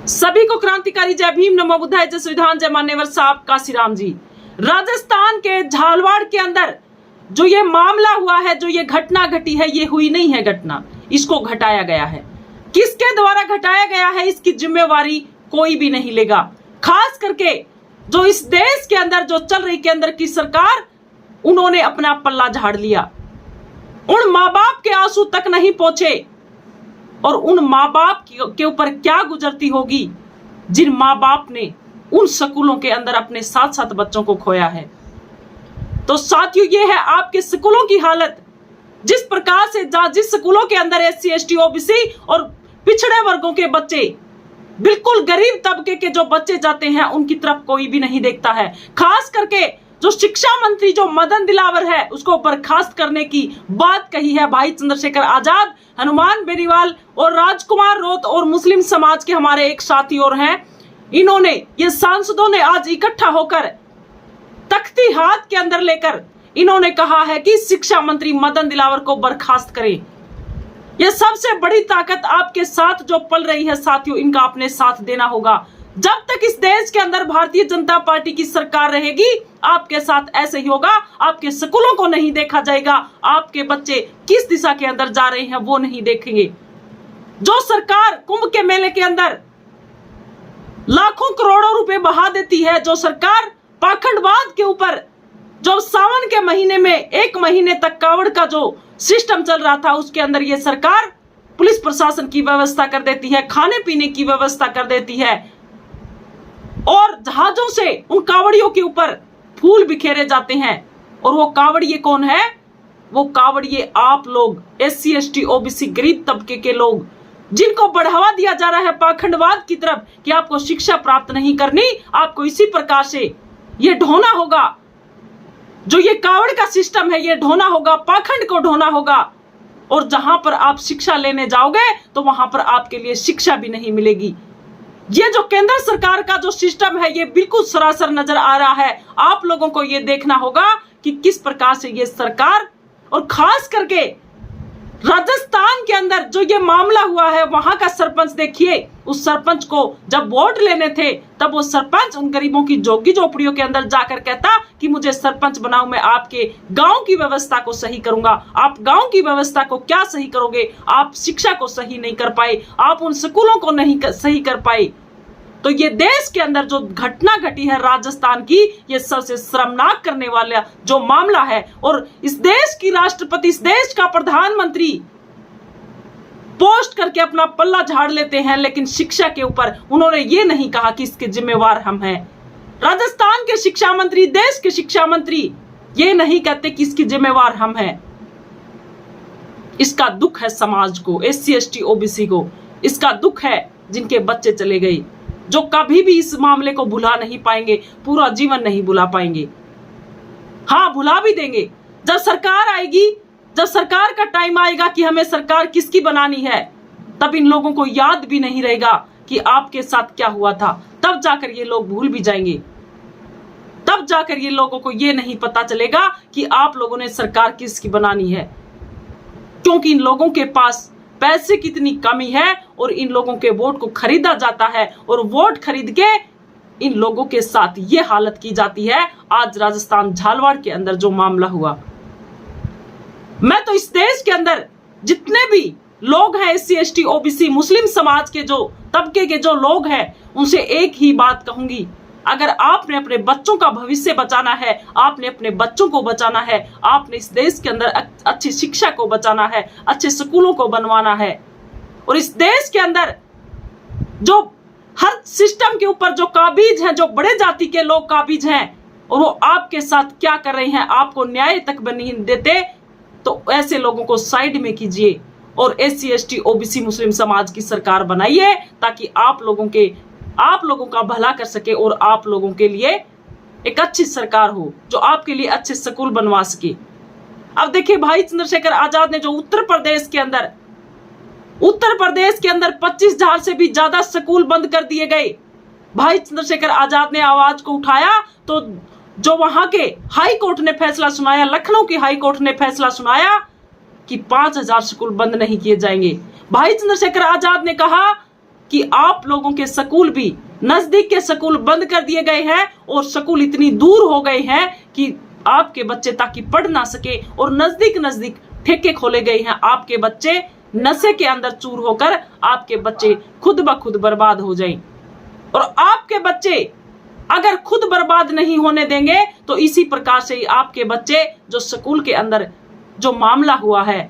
सभी को क्रांतिकारी जय भीम, नमो बुद्धाय, जय संविधान, जय मान्यवर साहब काशीराम जी। राजस्थान के झालवाड़ के अंदर जो ये मामला हुआ है, जो ये घटना घटी है, ये हुई नहीं है घटना, इसको घटाया गया है। किसके द्वारा घटाया गया है, इसकी जिम्मेवारी कोई भी नहीं लेगा। खास करके जो इस देश के अंदर जो चल रही केंद्र की सरकार, उन्होंने अपना पल्ला झाड़ लिया। उन माँ बाप के आंसू तक नहीं पहुंचे और उन माँ बाप के ऊपर क्या गुजरती होगी जिन माँ बाप ने उन स्कूलों के अंदर अपने 7-7 बच्चों को खोया है। तो साथियों, ये है आपके स्कूलों की हालत। जिस प्रकार से जिस स्कूलों के अंदर SC ST OBC और पिछड़े वर्गों के बच्चे, बिल्कुल गरीब तबके के जो बच्चे जाते हैं, उनकी तरफ कोई भी नहीं देखता है। खास करके जो शिक्षा मंत्री जो मदन दिलावर है, उसको बर्खास्त करने की बात कही है भाई चंद्रशेखर आजाद, हनुमान बेनीवाल और राजकुमार रोत और मुस्लिम समाज के हमारे एक साथी और हैं। इन्होंने, ये सांसदों ने आज इकट्ठा होकर तख्ती हाथ के अंदर लेकर इन्होंने कहा है कि शिक्षा मंत्री मदन दिलावर को बर्खास्त करें। यह सबसे बड़ी ताकत आपके साथ जो पल रही है साथियों, इनका अपने साथ देना होगा। जब तक इस देश के अंदर भारतीय जनता पार्टी की सरकार रहेगी, आपके साथ ऐसे ही होगा। आपके स्कूलों को नहीं देखा जाएगा, आपके बच्चे किस दिशा के अंदर जा रहे हैं वो नहीं देखेंगे। जो सरकार कुंभ के मेले के अंदर लाखों करोड़ों रुपए बहा देती है, जो सरकार पाखंडवाद के ऊपर, जो सावन के महीने में 1 महीने तक कावड़ का जो सिस्टम चल रहा था, उसके अंदर ये सरकार पुलिस प्रशासन की व्यवस्था कर देती है, खाने पीने की व्यवस्था कर देती है और जहाजों से उन कावड़ियों के ऊपर फूल बिखेरे जाते हैं। और वो कावड़िए कौन है? वो कावड़िए आप लोग, SC ST OBC गरीब तबके के लोग, जिनको बढ़ावा दिया जा रहा है पाखंडवाद की तरफ कि आपको शिक्षा प्राप्त नहीं करनी, आपको इसी प्रकार से ये ढोना होगा। जो ये कावड़ का सिस्टम है, ये ढोना होगा, पाखंड को ढोना होगा। और जहां पर आप शिक्षा लेने जाओगे तो वहां पर आपके लिए शिक्षा भी नहीं मिलेगी। ये जो केंद्र सरकार का जो सिस्टम है, ये बिल्कुल सरासर नजर आ रहा है। आप लोगों को ये देखना होगा कि किस प्रकार से ये सरकार, और खास करके राजस्थान के अंदर जो ये मामला हुआ है, वहां का सरपंच देखिए। उस सरपंच को जब वोट लेने थे, तब वो सरपंच उन गरीबों की झोगी झोपड़ियों के अंदर जाकर कहता कि मुझे सरपंच बनाओ, मैं आपके गांव की व्यवस्था को सही करूंगा। आप गांव की व्यवस्था को क्या सही करोगे? आप शिक्षा को सही नहीं कर पाए, आप उन स्कूलों को नहीं सही कर पाए। तो ये देश के अंदर जो घटना घटी है राजस्थान की, ये सबसे शर्मनाक करने वाला जो मामला है। और इस देश की राष्ट्रपति, इस देश का प्रधानमंत्री पोस्ट करके अपना पल्ला झाड़ लेते हैं, लेकिन शिक्षा के ऊपर उन्होंने ये नहीं कहा कि इसके जिम्मेवार हम हैं। राजस्थान के शिक्षा मंत्री, देश के शिक्षा मंत्री ये नहीं कहते कि इसकी जिम्मेवार हम हैं। इसका दुख है समाज को, SC ST OBC को। इसका दुख है जिनके बच्चे चले गए, जो कभी भी इस मामले को भुला नहीं पाएंगे, पूरा जीवन नहीं भुला पाएंगे। हाँ, भुला भी देंगे जब सरकार आएगी, जब सरकार का टाइम आएगा कि हमें सरकार किसकी बनानी है, तब इन लोगों को याद भी नहीं रहेगा कि आपके साथ क्या हुआ था। तब जाकर ये लोग भूल भी जाएंगे, तब जाकर ये लोगों को ये नहीं पता चलेगा कि आप लोगों ने सरकार किसकी बनानी है। क्योंकि इन लोगों के पास पैसे की इतनी कमी है और इन लोगों के वोट को खरीदा जाता है, और वोट खरीद के इन लोगों के साथ ये हालत की जाती है। आज राजस्थान झालवाड़ के अंदर जो मामला हुआ, मैं तो इस देश के अंदर जितने भी लोग हैं, SC ST OBC मुस्लिम समाज के जो तबके के जो लोग हैं, उनसे एक ही बात कहूंगी, अगर आपने अपने बच्चों का भविष्य बचाना है, आपने अपने बच्चों को बचाना है, आपने इस देश के अंदर अच्छी शिक्षा को बचाना है, अच्छे स्कूलों को बनवाना है, और इस देश के अंदर जो हर सिस्टम के ऊपर जो काबिज हैं, जो बड़े जाति के लोग काबिज हैं, और वो आपके साथ क्या कर रहे हैं, आपको न्याय तक नहीं देते, तो ऐसे लोगों को साइड में कीजिए और SC ST OBC मुस्लिम समाज की सरकार बनाइए, ताकि आप लोगों का भला कर सके और आप लोगों के लिए एक अच्छी सरकार हो, जो आपके लिए अच्छे स्कूल बनवा सके। अब देखिए, भाई चंद्रशेखर आजाद ने जो उत्तर प्रदेश के अंदर 25,000 से भी ज्यादा स्कूल बंद कर दिए गए। भाई चंद्रशेखर आजाद ने आवाज को उठाया, तो जो वहां के हाई कोर्ट ने फैसला सुनाया, लखनऊ की हाई कोर्ट ने फैसला सुनाया कि 5,000 स्कूल बंद नहीं किए जाएंगे। भाई चंद्रशेखर आजाद ने कहा कि आप लोगों के स्कूल भी, नजदीक के स्कूल बंद कर दिए गए हैं और स्कूल इतनी दूर हो गए हैं कि आपके बच्चे ताकि पढ़ ना सके, और नजदीक नजदीक ठेके खोले गए हैं। आपके बच्चे नशे के अंदर चूर होकर आपके बच्चे खुद ब खुद बर्बाद हो जाएं। और आपके बच्चे अगर खुद बर्बाद नहीं होने देंगे तो इसी प्रकार से ही आपके बच्चे, जो स्कूल के अंदर जो मामला हुआ है,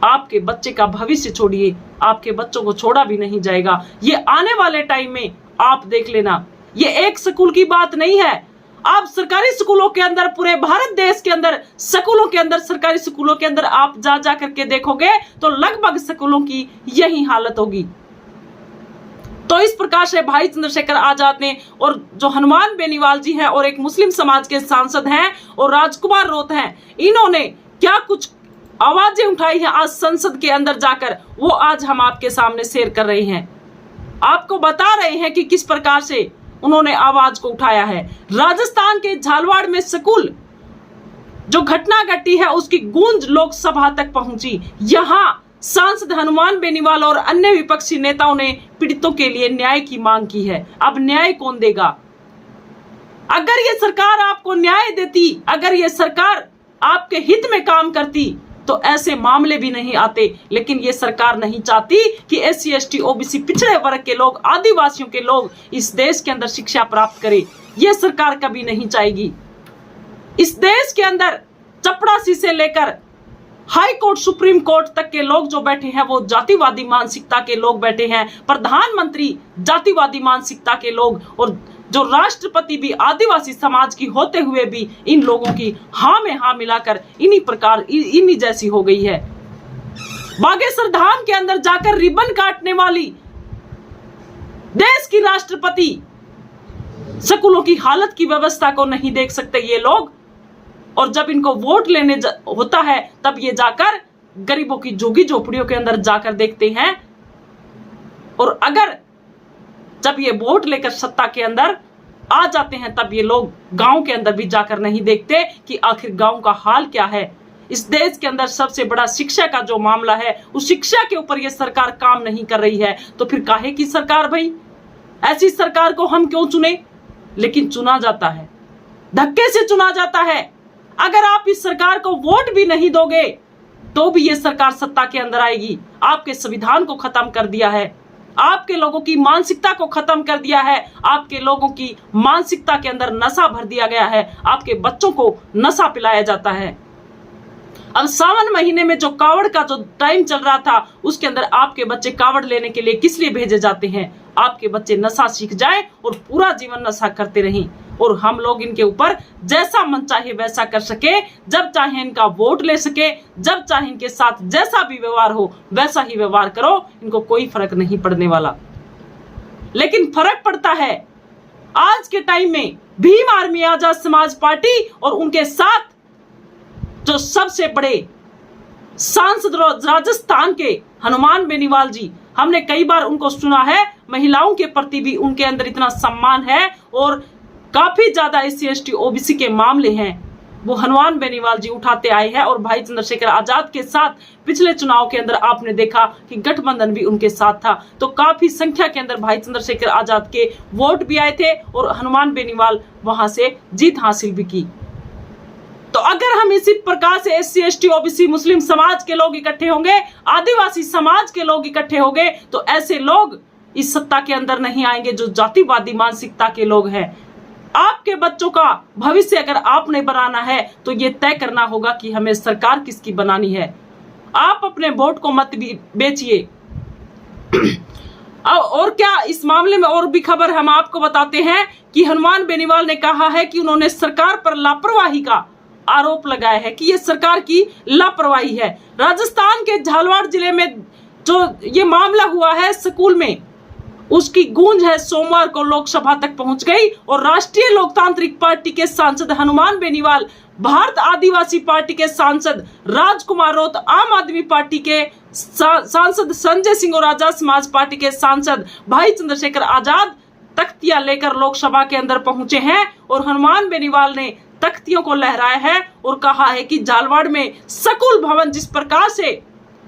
आपके बच्चे का भविष्य छोड़िए, आपके बच्चों को छोड़ा भी नहीं जाएगा। ये आने वाले टाइम में आप देख लेना। ये एक स्कूल की बात नहीं है। आप सरकारी स्कूलों के अंदर, पूरे भारत देश के अंदर स्कूलों के अंदर, सरकारी स्कूलों के अंदर आप जा करके देखोगे तो लगभग स्कूलों की यही हालत होगी। तो इस प्रकार से भाई चंद्रशेखर आजाद ने, और जो हनुमान बेनीवाल जी हैं और एक मुस्लिम समाज के सांसद हैं और राजकुमार रोत हैं, इन्होंने क्या कुछ आवाजें उठाई हैं आज संसद के अंदर जाकर, वो आज हम आपके सामने शेयर कर रहे हैं। आपको बता रहे हैं कि किस प्रकार से उन्होंने आवाज को उठाया है। राजस्थान के झालवाड़ में स्कूल जो घटना घटी है उसकी गूंज लोकसभा तक पहुंची। यहां सांसद हनुमान बेनीवाल और अन्य विपक्षी नेताओं ने पीड़ितों के लिए न्याय की मांग की है। अब न्याय कौन देगा? अगर ये सरकार आपको न्याय देती, अगर ये सरकार आपके हित में काम करती तो ऐसे मामले भी नहीं आते। लेकिन ये सरकार नहीं चाहती कि SC ST OBC पिछड़े वर्ग के लोग, आदिवासियों के लोग इस देश के अंदर शिक्षा प्राप्त करें। ये सरकार कभी नहीं चाहेगी। इस देश के अंदर चपड़ासी से लेकर हाई कोर्ट, सुप्रीम कोर्ट तक के लोग जो बैठे हैं वो जातिवादी मानसिकता के लोग बैठे हैं। प्रधानमंत्री जातिवादी मानसिकता के लोग, और जो राष्ट्रपति भी आदिवासी समाज की होते हुए भी इन लोगों की हाँ में हाँ मिलाकर इन्हीं जैसी हो गई है। बागेश्वर धाम के अंदर जाकर रिबन काटने वाली देश की राष्ट्रपति स्कूलों की हालत की व्यवस्था को नहीं देख सकते ये लोग, और जब इनको वोट लेने होता है तब ये जाकर गरीबों की झुग्गी झोपड़ियों के अंदर जाकर देखते हैं। और अगर जब ये वोट लेकर सत्ता के अंदर आ जाते हैं तब ये लोग गांव के अंदर भी जाकर नहीं देखते कि आखिर गांव का हाल क्या है। इस देश के अंदर सबसे बड़ा शिक्षा का जो मामला है, उस शिक्षा के ऊपर ये सरकार काम नहीं कर रही है। तो फिर काहे की सरकार भाई? ऐसी सरकार को हम क्यों चुने? लेकिन चुना जाता है, धक्के से चुना जाता है। अगर आप इस सरकार को वोट भी नहीं दोगे तो भी ये सरकार सत्ता के अंदर आएगी। आपके संविधान को खत्म कर दिया है, आपके लोगों की मानसिकता को खत्म कर दिया है, आपके लोगों की मानसिकता के अंदर नशा भर दिया गया है, आपके बच्चों को नशा पिलाया जाता है। अब सावन महीने में जो कावड़ का जो टाइम चल रहा था उसके अंदर आपके बच्चे कावड़ लेने के लिए किस लिए भेजे जाते हैं? आपके बच्चे नशा सीख जाए और पूरा जीवन नशा करते रहें, और हम लोग इनके ऊपर जैसा मन चाहे वैसा कर सके, जब चाहे इनका वोट ले सके, जब चाहे इनके साथ जैसा भी व्यवहार हो वैसा ही व्यवहार करो, इनको कोई फर्क नहीं पड़ने वाला। लेकिन फर्क पड़ता है आज के टाइम में भीम आर्मी आजाद समाज पार्टी और उनके साथ जो सबसे बड़े सांसद राजस्थान के हनुमान बेनीवाल जी, हमने कई बार उनको सुना है, महिलाओं के प्रति भी उनके अंदर इतना सम्मान है और काफी ज्यादा SC ST OBC के मामले हैं वो हनुमान बेनीवाल जी उठाते आए हैं। और भाई चंद्रशेखर आजाद के साथ पिछले चुनाव के अंदर आपने देखा कि गठबंधन भी उनके साथ था, तो काफी संख्या के अंदर भाई चंद्रशेखर आजाद के वोट भी आए थे और हनुमान बेनीवाल वहां से जीत हासिल भी की। तो अगर हम इसी प्रकार से SC ST OBC मुस्लिम समाज के लोग इकट्ठे होंगे, आदिवासी समाज के लोग इकट्ठे होंगे, तो ऐसे लोग इस सत्ता के अंदर नहीं आएंगे जो जातिवादी मानसिकता के लोग हैं। आपके बच्चों का भविष्य अगर आपने बनाना है तो ये तय करना होगा कि हमें सरकार किसकी बनानी है। आप अपने वोट को मत बेचिए। और क्या इस मामले में और भी खबर हम आपको बताते हैं कि हनुमान बेनीवाल ने कहा है कि उन्होंने सरकार पर लापरवाही का आरोप लगाया है, कि ये सरकार की लापरवाही है। राजस्थान के झालवाड़ जिले में जो ये मामला हुआ है स्कूल में, उसकी गूंज है सोमवार को लोकसभा तक पहुंच गई और राष्ट्रीय लोकतांत्रिक पार्टी के सांसद हनुमान बेनीवाल, भारत आदिवासी पार्टी के सांसद राजकुमार रोत, आम आदमी पार्टी के सांसद संजय सिंह और आजाद समाज पार्टी के सांसद भाई चंद्रशेखर आजाद तख्तियां लेकर लोकसभा के अंदर पहुंचे हैं। और हनुमान बेनीवाल ने तख्तियों को लहराया है और कहा है कि झालवाड़ में स्कूल भवन जिस प्रकार से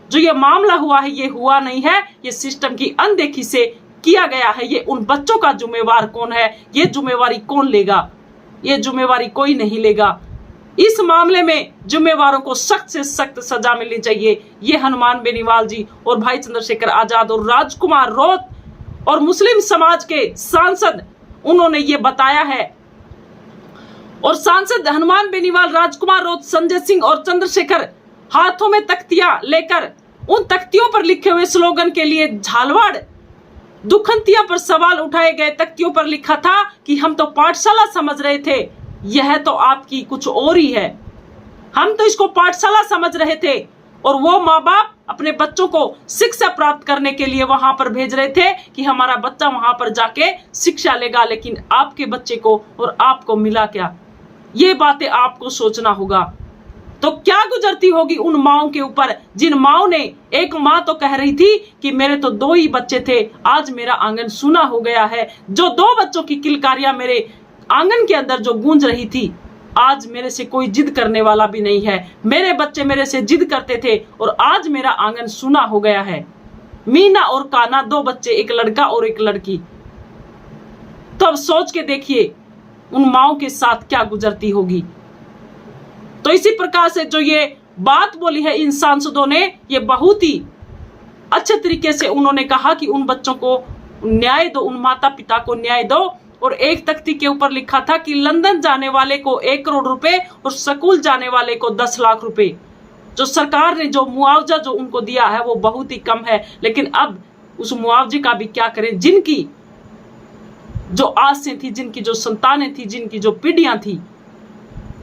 जो ये मामला हुआ है ये हुआ नहीं है, ये सिस्टम की अनदेखी से किया गया है, ये उन बच्चों का जिम्मेवार कौन है? ये जिम्मेवारी कौन लेगा? ये जिम्मेवारी कोई नहीं लेगा। इस मामले में जिम्मेवारों को सख्त से सख्त सजा मिलनी चाहिए। ये हनुमान बेनीवाल जी और भाई चंद्रशेखर आजाद और राजकुमार रोत और मुस्लिम समाज के सांसद, उन्होंने ये बताया है। और सांसद हनुमान बेनीवाल, राजकुमार रोत, संजय सिंह और चंद्रशेखर हाथों में तख्तियां लेकर उन तख्तियों पर लिखे हुए स्लोगन के लिए झालवाड़ दुखंतिया पर सवाल उठाए गए। तख्तियों पर लिखा था कि हम तो पाठशाला समझ रहे थे, यह तो आपकी कुछ और ही है। हम तो इसको पाठशाला समझ रहे थे। और वो माँ बाप अपने बच्चों को शिक्षा प्राप्त करने के लिए वहां पर भेज रहे थे कि हमारा बच्चा वहां पर जाके शिक्षा लेगा, लेकिन आपके बच्चे को और आपको मिला क्या? ये बातें आपको सोचना होगा। तो क्या गुजरती होगी उन माओं के ऊपर, जिन माओं ने, एक माँ तो कह रही थी कि मेरे तो 2 ही बच्चे थे, आज मेरा आंगन सूना हो गया है। जो 2 बच्चों की किलकारियां मेरे आंगन के अंदर जो गूंज रही थी, आज मेरे से कोई जिद करने वाला भी नहीं है। मेरे बच्चे मेरे से जिद करते थे और आज मेरा आंगन सूना हो गया है। मीना और काना 2 बच्चे, एक लड़का और एक लड़की। तो अब सोच के देखिए उन माओं के साथ क्या गुजरती होगी। तो इसी प्रकार से जो ये बात बोली है इन सांसदों ने, ये बहुत ही अच्छे तरीके से उन्होंने कहा कि उन बच्चों को न्याय दो, उन माता पिता को न्याय दो। और एक तख्ती के ऊपर लिखा था कि लंदन जाने वाले को 1 करोड़ रुपए और स्कूल जाने वाले को 10 लाख रुपए। जो सरकार ने जो मुआवजा जो उनको दिया है वो बहुत ही कम है, लेकिन अब उस मुआवजे का भी क्या करें? जिनकी जो आसें थी, जिनकी जो संतानें थी, जिनकी जो पीढ़ियां थी,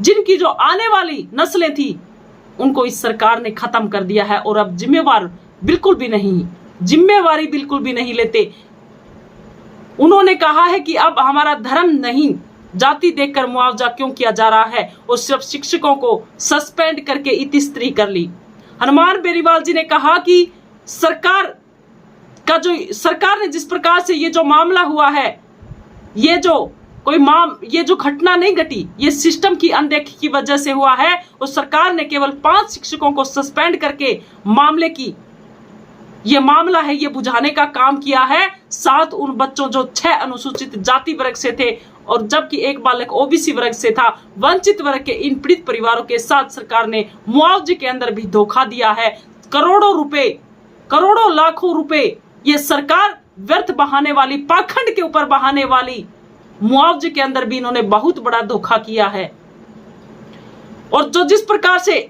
जिनकी जो आने वाली नस्लें थी, उनको इस सरकार ने खत्म कर दिया है। और अब जिम्मेवारी बिल्कुल भी नहीं लेते। उन्होंने कहा है कि अब हमारा धर्म नहीं, जाति देखकर मुआवजा क्यों किया जा रहा है, और सिर्फ शिक्षकों को सस्पेंड करके इतिस्त्री कर ली। हनुमान बेनीवाल जी ने कहा कि सरकार ने जिस प्रकार से ये जो मामला हुआ है, ये जो घटना नहीं घटी, ये सिस्टम की अनदेखी की वजह से हुआ है। और सरकार ने केवल 5 शिक्षकों को सस्पेंड करके ये मामला है ये बुझाने का काम किया है। 7 उन बच्चों जो 6 अनुसूचित जाति वर्ग से थे और जबकि एक बालक ओबीसी वर्ग से था, वंचित वर्ग के इन पीड़ित परिवारों के साथ सरकार ने मुआवजे के अंदर भी धोखा दिया है। करोड़ों लाखों रुपए ये सरकार व्यर्थ बहाने वाली, पाखंड के ऊपर बहाने वाली मुआवजे के अंदर भी इन्होंने बहुत बड़ा धोखा किया है। और जो जिस प्रकार से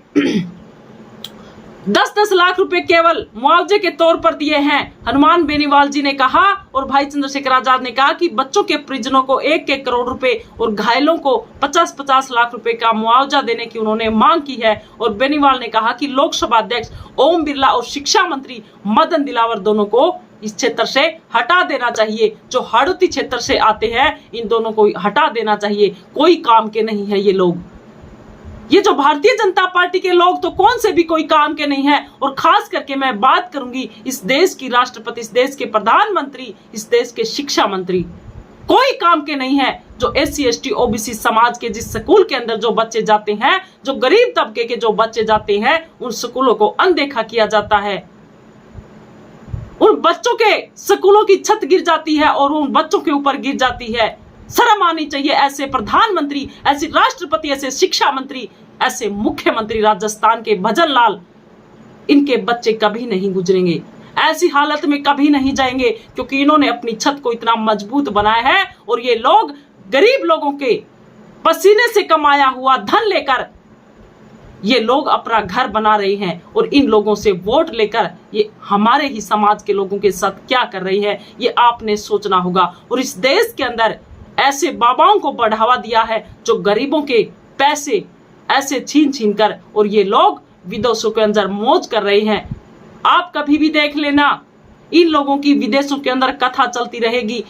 10-10 लाख रुपए केवल मुआवजे के तौर पर दिए हैं, हनुमान बेनीवाल जी ने कहा और भाई चंद्रशेखर आजाद ने कहा कि बच्चों के परिजनों को 1-1 करोड़ रुपए और घायलों को 50-50 लाख रुपए का मुआवजा देने की उन्होंने मांग की है। और बेनीवाल ने कहा कि लोकसभा अध्यक्ष ओम बिरला और शिक्षा मंत्री मदन दिलावर दोनों को इस क्षेत्र से हटा देना चाहिए। जो हाड़ौती क्षेत्र से आते हैं, इन दोनों को हटा देना चाहिए। कोई काम के नहीं है ये लोग। ये जो भारतीय जनता पार्टी के लोग तो कौन से भी कोई काम के नहीं है। और खास करके मैं बात करूंगी इस देश की राष्ट्रपति, इस देश के प्रधानमंत्री, इस देश के शिक्षा मंत्री, कोई काम के नहीं है। जो SC ST OBC समाज के जिस स्कूल के अंदर जो बच्चे जाते हैं, जो गरीब तबके के जो बच्चे जाते हैं, उन स्कूलों को अनदेखा किया जाता है। उन बच्चों के स्कूलों की छत गिर जाती है और उन बच्चों के ऊपर गिर जाती है। शर्म आनी चाहिए ऐसे प्रधानमंत्री, ऐसे राष्ट्रपति, ऐसे शिक्षा मंत्री, ऐसे मुख्यमंत्री राजस्थान के भजन लाल। इनके बच्चे कभी नहीं गुजरेंगे, ऐसी हालत में कभी नहीं जाएंगे, क्योंकि इन्होंने अपनी छत को इतना मजबूत बनाया है। और ये लोग गरीब लोगों के पसीने से कमाया हुआ धन लेकर ये लोग अपना घर बना रहे हैं। और इन लोगों से वोट लेकर ये हमारे ही समाज के लोगों के साथ क्या कर रही है, ये आपने सोचना होगा। और इस देश के अंदर ऐसे बाबाओं को बढ़ावा दिया है जो गरीबों के पैसे ऐसे छीन कर, और ये लोग विदेशों के अंदर मौज कर रहे हैं। आप कभी भी देख लेना, इन लोगों की विदेशों के अंदर कथा चलती रहेगी।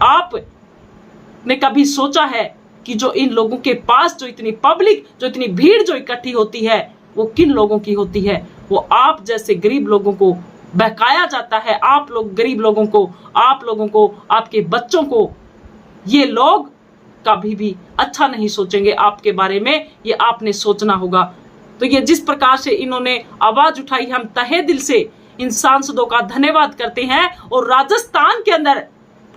आपने कभी सोचा है कि जो इन लोगों के पास जो इतनी पब्लिक, जो इतनी भीड़ जो इकट्ठी होती है, वो किन लोगों की होती है? वो आप जैसे गरीब लोगों को बहकाया जाता है। आप लोग गरीब लोगों को, आप लोगों को, आपके बच्चों को ये लोग कभी भी अच्छा नहीं सोचेंगे आपके बारे में। ये आपने सोचना होगा। तो ये जिस प्रकार से इन्होंने आवाज उठाई, हम तहे दिल से इन सांसदों का धन्यवाद करते हैं। और राजस्थान के अंदर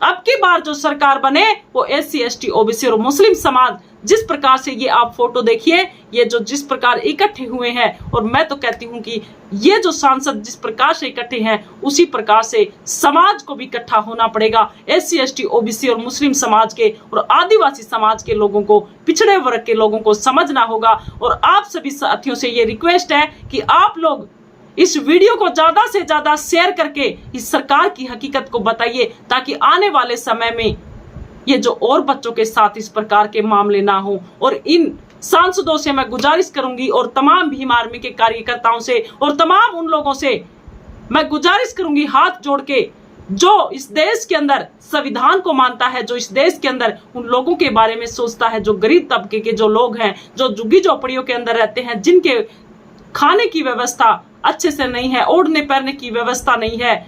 अब की बार जो सरकार बने वो SC ST OBC और मुस्लिम समाज, जिस प्रकार से ये आप फोटो देखिए, ये जो जिस प्रकार इकट्ठे हुए हैं, और मैं तो कहती हूं कि ये जो सांसद जिस प्रकार से इकट्ठे हैं उसी प्रकार से समाज को भी इकट्ठा होना पड़ेगा। SC ST OBC और मुस्लिम समाज के और आदिवासी समाज के लोगों को, पिछड़े वर्ग के लोगों को समझना होगा। और आप सभी साथियों से ये रिक्वेस्ट है कि आप लोग इस वीडियो को ज्यादा से ज्यादा शेयर करके इस सरकार की हकीकत को बताइए, ताकि आने वाले समय में ये जो और बच्चों के साथ इस प्रकार के मामले ना हो। और इन सांसदों से मैं गुजारिश करूंगी और तमाम भीम आर्मी के कार्यकर्ताओं से और तमाम उन लोगों से मैं गुजारिश करूंगी हाथ जोड़ के, जो इस देश के अंदर संविधान को मानता है, जो इस देश के अंदर उन लोगों के बारे में सोचता है, जो गरीब तबके के जो लोग हैं, जो झुग्गी झोपड़ियों के अंदर रहते हैं, जिनके खाने की व्यवस्था अच्छे से नहीं है, ओढ़ने पहनने की व्यवस्था नहीं है,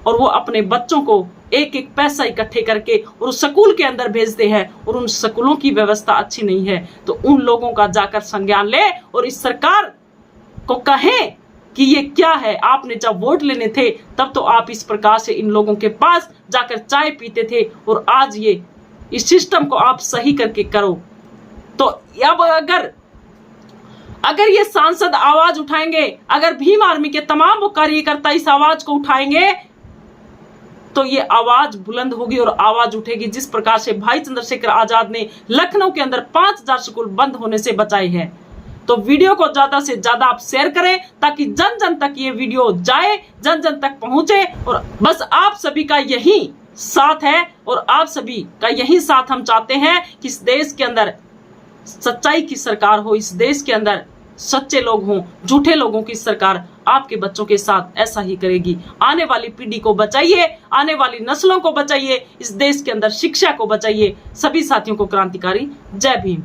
और वो अपने बच्चों को एक एक पैसा इकट्ठे करके और उस स्कूल के अंदर भेजते हैं, और उन स्कूलों की व्यवस्था अच्छी नहीं है, तो उन लोगों का जाकर संज्ञान ले और इस सरकार को कहें कि ये क्या है। आपने जब वोट लेने थे तब तो आप इस प्रकार से इन लोगों के पास जाकर चाय पीते थे, और आज ये इस सिस्टम को आप सही करके करो। तो अब अगर ये सांसद आवाज उठाएंगे, अगर भीम आर्मी के तमाम वो कार्यकर्ता इस आवाज को उठाएंगे, तो ये आवाज बुलंद होगी और आवाज उठेगी। जिस प्रकार से भाई चंद्रशेखर आजाद ने लखनऊ के अंदर 5000 स्कूल बंद होने से बचाए हैं। तो वीडियो को ज्यादा से ज्यादा आप शेयर करें, ताकि जन जन तक ये वीडियो जाए, जन जन तक पहुंचे। और बस आप सभी का यही साथ है, और आप सभी का यही साथ हम चाहते हैं कि इस देश के अंदर सच्चाई की सरकार हो, इस देश के अंदर सच्चे लोग हों। झूठे लोगों की सरकार आपके बच्चों के साथ ऐसा ही करेगी। आने वाली पीढ़ी को बचाइए, आने वाली नस्लों को बचाइए, इस देश के अंदर शिक्षा को बचाइए। सभी साथियों को क्रांतिकारी जय भीम।